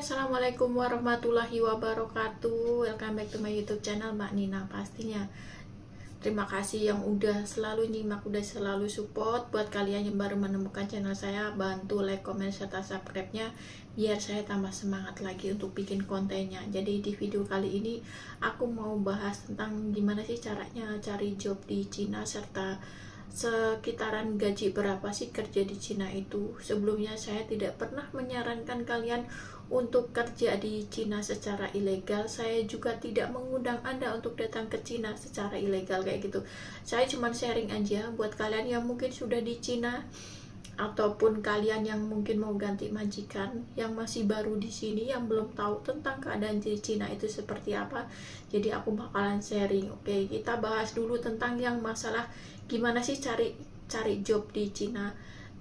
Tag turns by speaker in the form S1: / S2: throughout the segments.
S1: Assalamualaikum warahmatullahi wabarakatuh. Welcome back to my YouTube channel Mbak Nina pastinya. Terima kasih yang udah selalu nyimak, udah selalu support. Buat kalian yang baru menemukan channel saya, bantu like, comment, serta subscribe-nya biar saya tambah semangat lagi untuk bikin kontennya. Jadi di video kali ini aku mau bahas tentang gimana sih caranya cari job di Cina, serta sekitaran gaji berapa sih kerja di Cina itu. Sebelumnya saya tidak pernah menyarankan kalian untuk kerja di Cina secara ilegal. Saya juga tidak mengundang Anda untuk datang ke Cina secara ilegal kayak gitu. Saya cuma sharing aja buat kalian yang mungkin sudah di Cina, ataupun kalian yang mungkin mau ganti majikan, yang masih baru di sini, yang belum tahu tentang keadaan di Cina itu seperti apa. Jadi aku bakalan sharing. Oke, kita bahas dulu tentang yang masalah gimana sih cari job di Cina.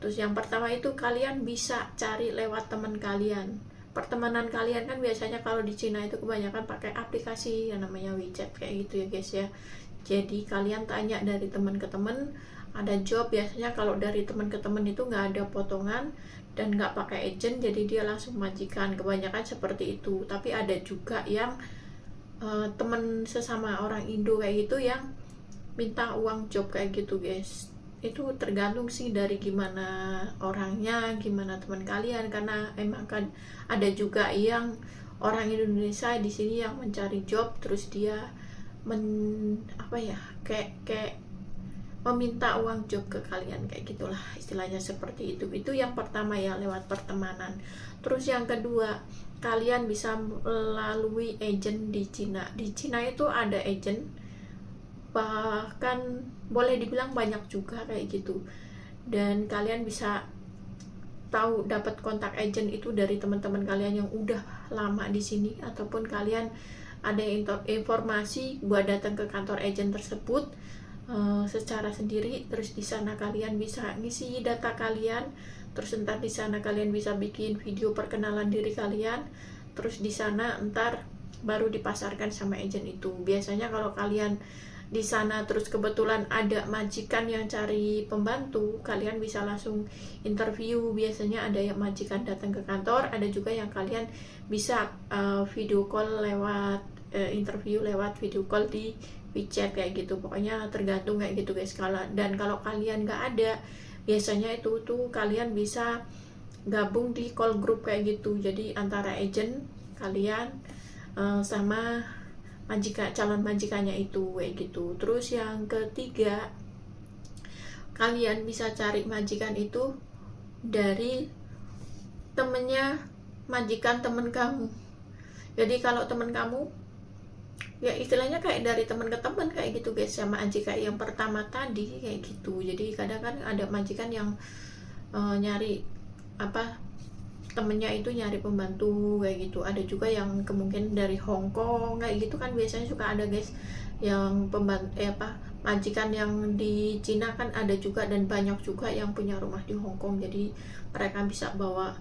S1: Terus yang pertama itu kalian bisa cari lewat teman kalian. Pertemanan kalian kan biasanya kalau di Cina itu kebanyakan pakai aplikasi yang namanya WeChat kayak gitu ya guys ya. Jadi kalian tanya dari teman ke teman, ada job. Biasanya kalau dari teman ke teman itu nggak ada potongan dan nggak pakai agent, jadi dia langsung majikan. Kebanyakan seperti itu. Tapi ada juga yang teman sesama orang Indo kayak gitu yang minta uang job kayak gitu guys. Itu tergantung sih dari gimana orangnya, gimana teman kalian. Karena emang kan ada juga yang orang Indonesia di sini yang mencari job, terus dia kayak meminta uang job ke kalian kayak gitulah, istilahnya seperti itu. Itu yang pertama ya, lewat pertemanan. Terus yang kedua, kalian bisa melalui agent di Cina. Di Cina itu ada agent, bahkan boleh dibilang banyak juga kayak gitu. Dan kalian bisa tahu dapat kontak agent itu dari teman-teman kalian yang udah lama di sini, ataupun kalian ada informasi buat datang ke kantor agent tersebut secara sendiri. Terus di sana kalian bisa ngisi data kalian, terus entar di sana kalian bisa bikin video perkenalan diri kalian, terus di sana entar baru dipasarkan sama agent itu. Biasanya kalau kalian di sana terus kebetulan ada majikan yang cari pembantu, kalian bisa langsung interview. Biasanya ada yang majikan datang ke kantor, ada juga yang kalian bisa video call lewat interview lewat video call di WeChat kayak gitu. Pokoknya tergantung kayak gitu guys. Dan kalau kalian nggak ada, biasanya itu tuh kalian bisa gabung di call group kayak gitu. Jadi antara agent kalian sama calon majikannya itu kayak gitu. Terus yang ketiga, kalian bisa cari majikan itu dari temennya majikan temen kamu. Jadi kalau temen kamu, ya istilahnya kayak dari teman ke teman kayak gitu guys, sama majikan yang pertama tadi kayak gitu. Jadi kadang kan ada majikan yang nyari temennya itu nyari pembantu kayak gitu. Ada juga yang kemungkinan dari Hong Kong kayak gitu kan, biasanya suka ada guys yang majikan yang di Cina kan ada juga, dan banyak juga yang punya rumah di Hong Kong. Jadi mereka bisa bawa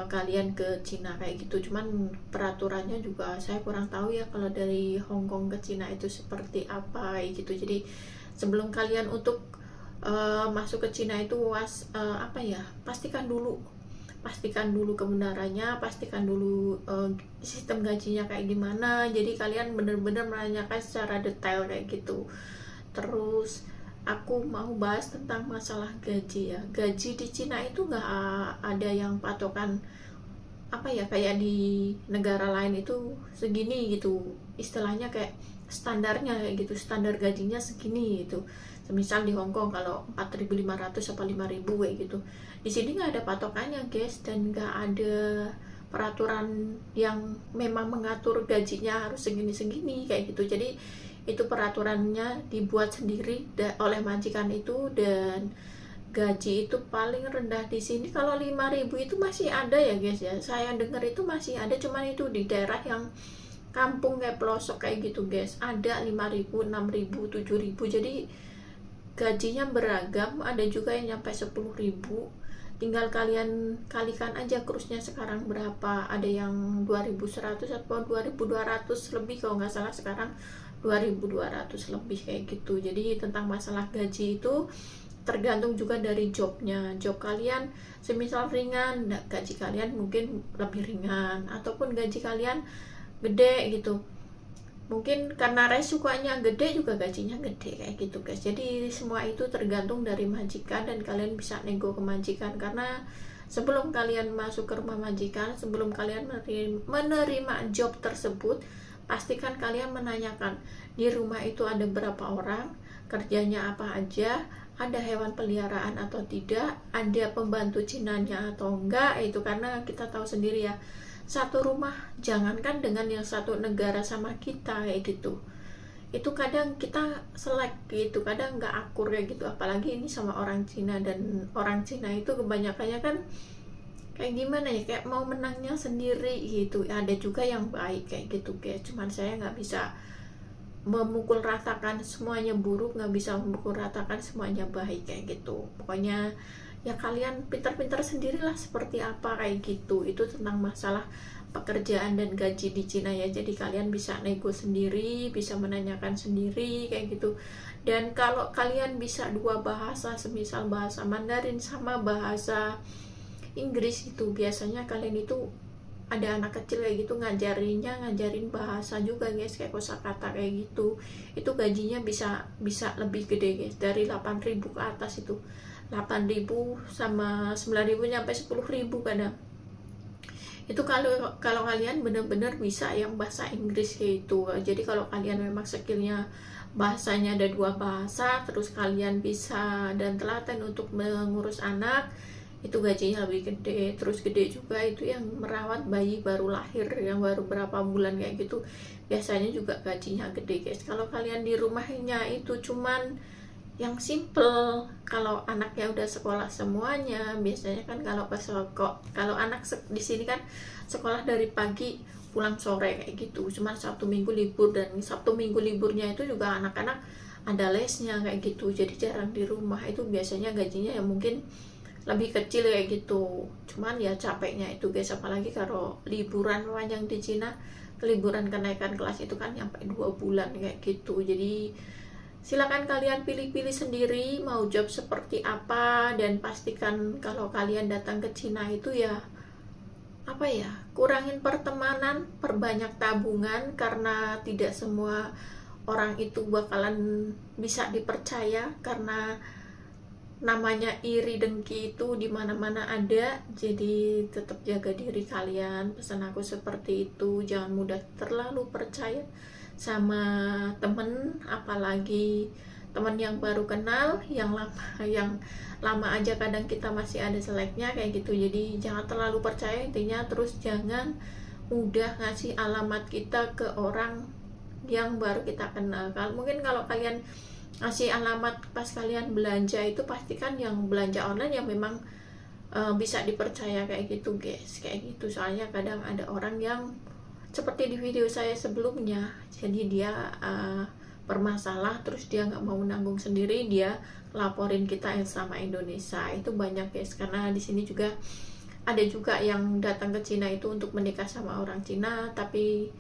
S1: kalian ke Cina kayak gitu. Cuman peraturannya juga saya kurang tahu ya kalau dari Hong Kong ke Cina itu seperti apa kayak gitu. Jadi sebelum kalian untuk masuk ke Cina itu pastikan dulu kebenarannya, pastikan dulu sistem gajinya kayak gimana. Jadi kalian bener-bener menanyakan secara detail kayak gitu. Terus aku mau bahas tentang masalah gaji ya. Gaji di Cina itu nggak ada yang patokan kayak di negara lain itu segini gitu. Istilahnya kayak standarnya kayak gitu, standar gajinya segini gitu. Misal di Hong Kong kalau 4.500 apa 5.000 kayak gitu. Di sini nggak ada patokannya guys, dan nggak ada peraturan yang memang mengatur gajinya harus segini-segini kayak gitu. Jadi itu peraturannya dibuat sendiri oleh majikan itu. Dan gaji itu paling rendah di sini kalau 5.000 itu masih ada ya guys ya. Saya dengar itu masih ada, cuman itu di daerah yang kampung kayak pelosok kayak gitu guys. Ada 5.000, 6.000, 7.000. Jadi gajinya beragam, ada juga yang nyampe 10.000. Tinggal kalian kalikan aja kursnya sekarang berapa. Ada yang 2.100 atau 2.200 lebih kalau nggak salah, sekarang 2.200 lebih kayak gitu. Jadi tentang masalah gaji itu tergantung juga dari jobnya. Job kalian semisal ringan, gaji kalian mungkin lebih ringan, ataupun gaji kalian gede gitu, mungkin karena resikonya gede juga gajinya gede kayak gitu guys. Jadi semua itu tergantung dari majikan, dan kalian bisa nego ke majikan. Karena sebelum kalian masuk ke rumah majikan, sebelum kalian menerima job tersebut, pastikan kalian menanyakan di rumah itu ada berapa orang, kerjanya apa aja, ada hewan peliharaan atau tidak, ada pembantu Cinanya atau enggak. Itu karena kita tahu sendiri ya, satu rumah, jangankan dengan yang satu negara sama kita kayak gitu, itu kadang kita selek gitu, kadang nggak akur kayak gitu. Apalagi ini sama orang Cina, dan orang Cina itu kebanyakannya kan kayak gimana ya, kayak mau menangnya sendiri gitu. Ada juga yang baik kayak gitu guys, cuman saya nggak bisa memukul ratakan semuanya buruk, nggak bisa memukul ratakan semuanya baik kayak gitu. Pokoknya ya kalian pintar-pintar sendirilah seperti apa kayak gitu. Itu tentang masalah pekerjaan dan gaji di Cina ya. Jadi kalian bisa nego sendiri, bisa menanyakan sendiri kayak gitu. Dan kalau kalian bisa dua bahasa, semisal bahasa Mandarin sama bahasa Inggris, itu biasanya kalian itu ada anak kecil kayak gitu ngajarin bahasa juga guys, kayak kosakata kayak gitu. Itu gajinya bisa lebih gede guys, dari 8.000 ke atas. Itu 8.000 sama 9.000 sampai 10.000 kadang. Itu kalau kalian bener-bener bisa yang bahasa Inggris kayak itu. Jadi kalau kalian memang skillnya bahasanya ada dua bahasa, terus kalian bisa dan telaten untuk mengurus anak, itu gajinya lebih gede. Terus gede juga itu yang merawat bayi baru lahir, yang baru berapa bulan kayak gitu, biasanya juga gajinya gede guys. Kalau kalian di rumahnya itu cuman yang simple, kalau anaknya udah sekolah semuanya, biasanya kan kalau anak di sini kan sekolah dari pagi pulang sore kayak gitu, cuman Sabtu Minggu libur, dan Sabtu Minggu liburnya itu juga anak-anak ada lesnya kayak gitu, jadi jarang di rumah. Itu biasanya gajinya ya mungkin lebih kecil kayak gitu, cuman ya capeknya itu guys. Apalagi kalau liburan panjang di Cina, liburan kenaikan kelas itu kan sampai 2 bulan kayak gitu. Jadi silakan kalian pilih-pilih sendiri mau job seperti apa, dan pastikan kalau kalian datang ke Cina itu ya apa ya, kurangin pertemanan, perbanyak tabungan, karena tidak semua orang itu bakalan bisa dipercaya. Karena namanya iri dengki itu di mana-mana ada. Jadi tetap jaga diri kalian, pesan aku seperti itu. Jangan mudah terlalu percaya sama temen, apalagi temen yang baru kenal. Yang lama aja kadang kita masih ada seleknya kayak gitu. Jadi jangan terlalu percaya intinya. Terus jangan mudah ngasih alamat kita ke orang yang baru kita kenal. Mungkin kalau kalian ngasih alamat pas kalian belanja, itu pastikan yang belanja online yang memang bisa dipercaya kayak gitu guys, kayak gitu. Soalnya kadang ada orang yang seperti di video saya sebelumnya, jadi dia bermasalah, terus dia nggak mau menanggung sendiri, dia laporin kita yang sama Indonesia. Itu banyak guys, karena di sini juga ada juga yang datang ke Cina itu untuk menikah sama orang Cina, tapi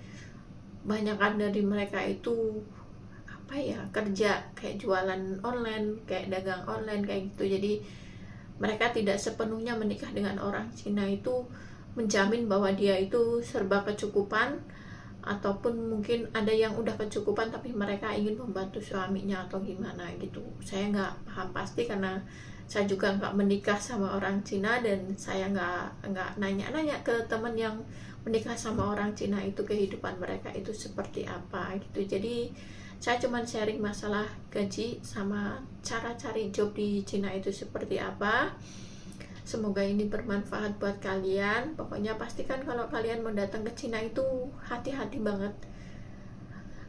S1: banyakan dari mereka itu apa ya, kerja kayak jualan online, kayak dagang online kayak gitu. Jadi mereka tidak sepenuhnya menikah dengan orang Cina itu menjamin bahwa dia itu serba kecukupan, ataupun mungkin ada yang udah kecukupan tapi mereka ingin membantu suaminya atau gimana gitu. Saya nggak paham pasti, karena saya juga nggak menikah sama orang Cina, dan saya nggak nanya-nanya ke teman yang menikah sama orang Cina itu kehidupan mereka itu seperti apa gitu. Jadi saya cuma sharing masalah gaji sama cara cari job di Cina itu seperti apa. Semoga ini bermanfaat buat kalian. Pokoknya pastikan kalau kalian mau datang ke Cina itu hati-hati banget.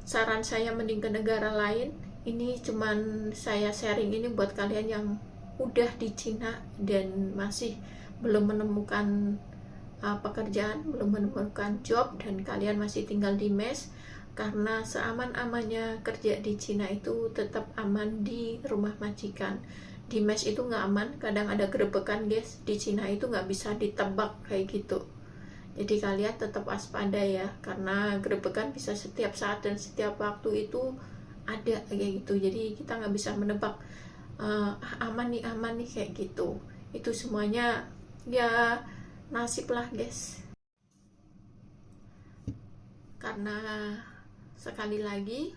S1: Saran saya mending ke negara lain. Ini cuman saya sharing ini buat kalian yang udah di Cina dan masih belum menemukan pekerjaan, belum menemukan job, dan kalian masih tinggal di mes. Karena seaman-amannya kerja di Cina itu tetap aman di rumah majikan. Di mes itu nggak aman, kadang ada gerebekan guys. Di Cina itu nggak bisa ditebak kayak gitu. Jadi kalian tetap waspada ya, karena gerebekan bisa setiap saat dan setiap waktu itu ada kayak gitu. Jadi kita nggak bisa menebak aman nih kayak gitu. Itu semuanya ya nasib lah guys, karena sekali lagi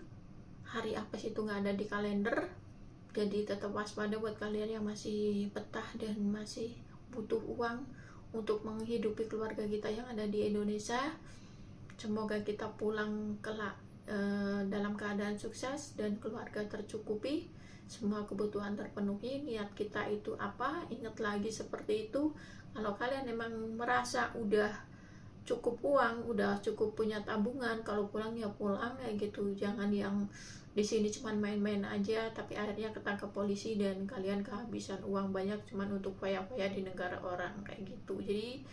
S1: hari apes itu nggak ada di kalender. Jadi tetap waspada buat kalian yang masih betah dan masih butuh uang untuk menghidupi keluarga kita yang ada di Indonesia. Semoga kita pulang kelak dalam keadaan sukses dan keluarga tercukupi, semua kebutuhan terpenuhi. Niat kita itu apa? Ingat lagi seperti itu. Kalau kalian memang merasa udah cukup uang, udah cukup punya tabungan, kalau pulang ya pulang kayak gitu. Jangan yang di sini cuman main-main aja tapi akhirnya ketangkap polisi dan kalian kehabisan uang banyak cuman untuk foya-foya di negara orang kayak gitu. Jadi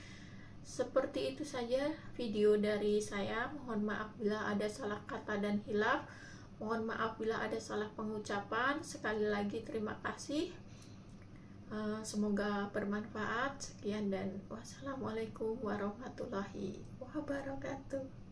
S1: seperti itu saja video dari saya. Mohon maaf bila ada salah kata dan hilaf. Mohon maaf bila ada salah pengucapan. Sekali lagi terima kasih. Semoga bermanfaat. Sekian dan wassalamualaikum warahmatullahi wabarakatuh.